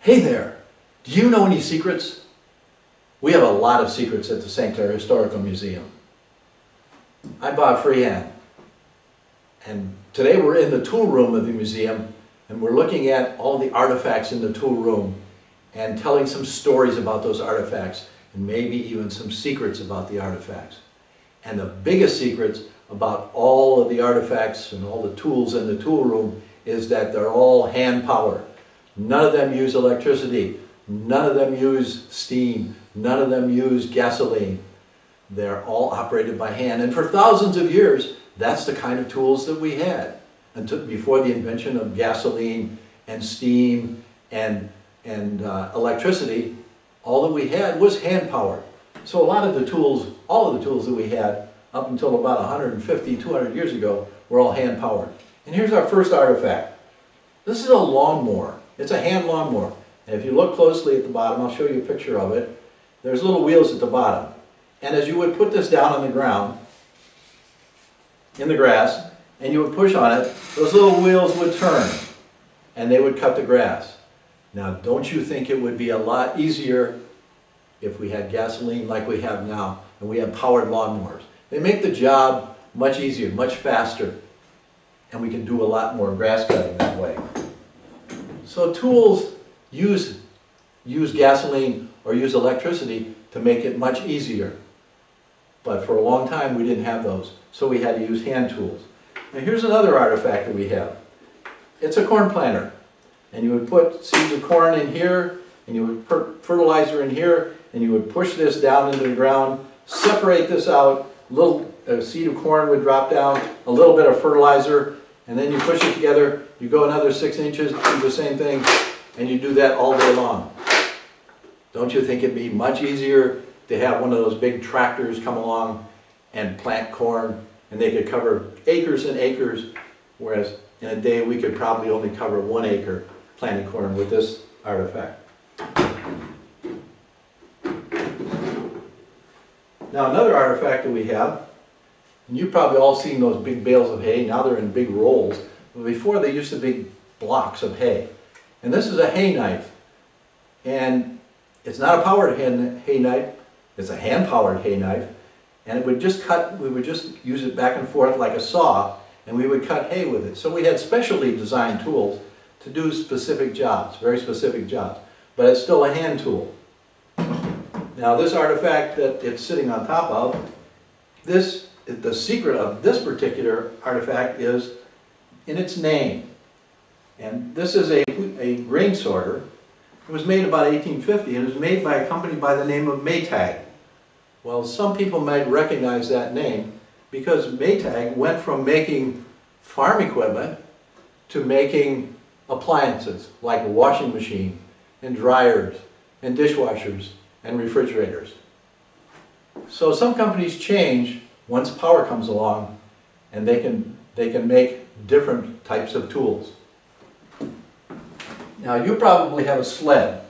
Hey there, do you know any secrets? We have a lot of secrets at the St. Clair Historical Museum. I'm Bob Freehan, and today we're in the tool room of the museum, and we're looking at all the artifacts in the tool room and telling some stories about those artifacts, and maybe even some secrets about the artifacts. And the biggest secrets about all of the artifacts and all the tools in the tool room is that they're all hand powered. None of them use electricity, none of them use steam, none of them use gasoline. They're all operated by hand, and for thousands of years that's the kind of tools that we had until before the invention of gasoline and steam and electricity. All that we had was hand powered. So a lot of the tools, all of the tools that we had up until about 150, 200 years ago were all hand powered. And here's our first artifact. This is a lawnmower. It's a hand lawnmower. And if you look closely at the bottom, I'll show you a picture of it. There's little wheels at the bottom. And as you would put this down on the ground, in the grass, and you would push on it, those little wheels would turn and they would cut the grass. Now, don't you think it would be a lot easier if we had gasoline like we have now and we have powered lawnmowers? They make the job much easier, much faster, and we can do a lot more grass cutting that way. So tools use gasoline or use electricity to make it much easier. But for a long time we didn't have those, so we had to use hand tools. Now here's another artifact that we have. It's a corn planter. And you would put seeds of corn in here, and you would put fertilizer in here, and you would push this down into the ground, separate this out, a seed of corn would drop down, a little bit of fertilizer, and then you push it together, you go another 6 inches, do the same thing, and you do that all day long. Don't you think it'd be much easier to have one of those big tractors come along and plant corn, and they could cover acres and acres, whereas in a day we could probably only cover 1 acre planting corn with this artifact. Now another artifact that we have, and you've probably all seen those big bales of hay. Now they're in big rolls, but before they used to be blocks of hay. And this is a hay knife, and it's not a powered hay knife, it's a hand-powered hay knife, and it would just cut, we would just use it back and forth like a saw, and we would cut hay with it. So we had specially designed tools to do specific jobs, very specific jobs, but it's still a hand tool. Now this artifact that it's sitting on top of, the secret of this particular artifact is in its name. And this is a grain sorter. It was made about 1850, and it was made by a company by the name of Maytag. Well, some people might recognize that name because Maytag went from making farm equipment to making appliances like a washing machine and dryers and dishwashers and refrigerators. So some companies change once power comes along, and they can make different types of tools. Now you probably have a sled,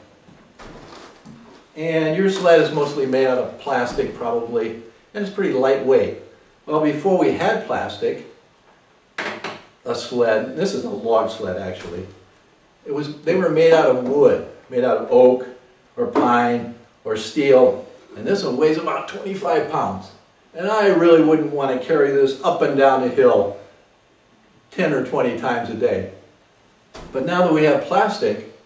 and your sled is mostly made out of plastic probably, and it's pretty lightweight. Well, before we had plastic, a sled, this is a log sled actually, they were made out of wood, made out of oak or pine or steel, and this one weighs about 25 pounds. And I really wouldn't want to carry this up and down a hill 10 or 20 times a day. But now that we have plastic,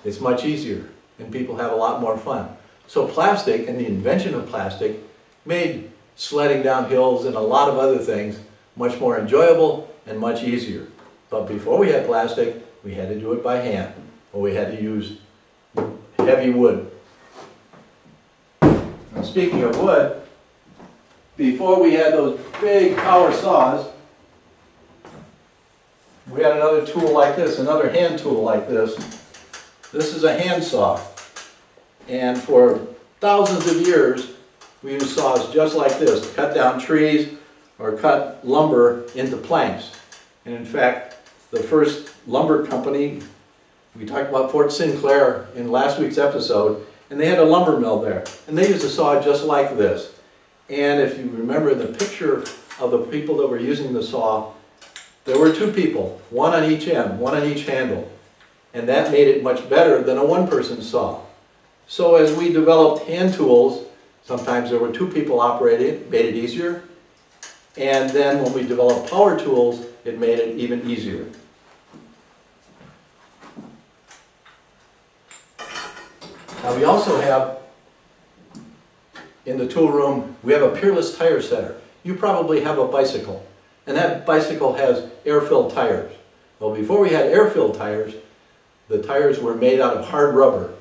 it's much easier, and people have a lot more fun. So plastic and the invention of plastic made sledding down hills and a lot of other things much more enjoyable and much easier. But before we had plastic, we had to do it by hand, or we had to use heavy wood. Now speaking of wood, before we had those big power saws, we had another tool like this, another hand tool like this. This is a hand saw. And for thousands of years, we used saws just like this to cut down trees or cut lumber into planks. And in fact, the first lumber company, we talked about Fort Sinclair in last week's episode, and they had a lumber mill there. And they used a saw just like this. And if you remember the picture of the people that were using the saw, there were 2 people, one on each end, one on each handle. And that made it much better than a one-person saw. So as we developed hand tools, sometimes there were two people operating, it made it easier. And then when we developed power tools, it made it even easier. Now we also have, in the tool room, we have a Peerless tire setter. You probably have a bicycle, and that bicycle has air-filled tires. Well, before we had air-filled tires, the tires were made out of hard rubber.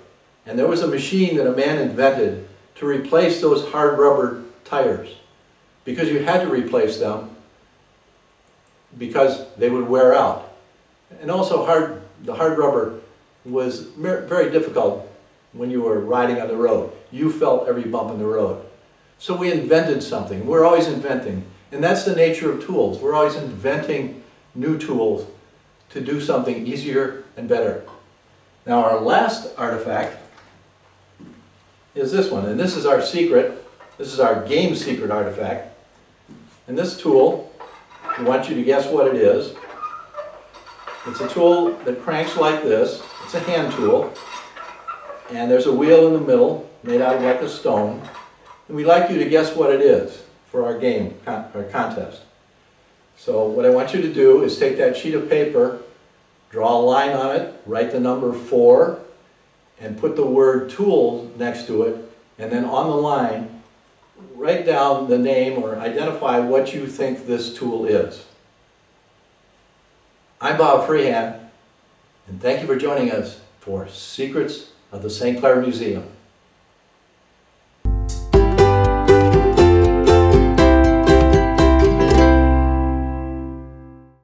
And there was a machine that a man invented to replace those hard rubber tires. Because you had to replace them because they would wear out. And also the hard rubber was very difficult when you were riding on the road. You felt every bump in the road. So we invented something. We're always inventing. And that's the nature of tools. We're always inventing new tools to do something easier and better. Now our last artifact is this one, and this is our secret. This is our game secret artifact. And this tool, I want you to guess what it is. It's a tool that cranks like this. It's a hand tool. And there's a wheel in the middle, made out of like a stone. And we'd like you to guess what it is for our game, our contest. So what I want you to do is take that sheet of paper, draw a line on it, write the number 4, and put the word tool next to it, and then on the line, write down the name or identify what you think this tool is. I'm Bob Freehan, and thank you for joining us for Secrets of the St. Clair Museum.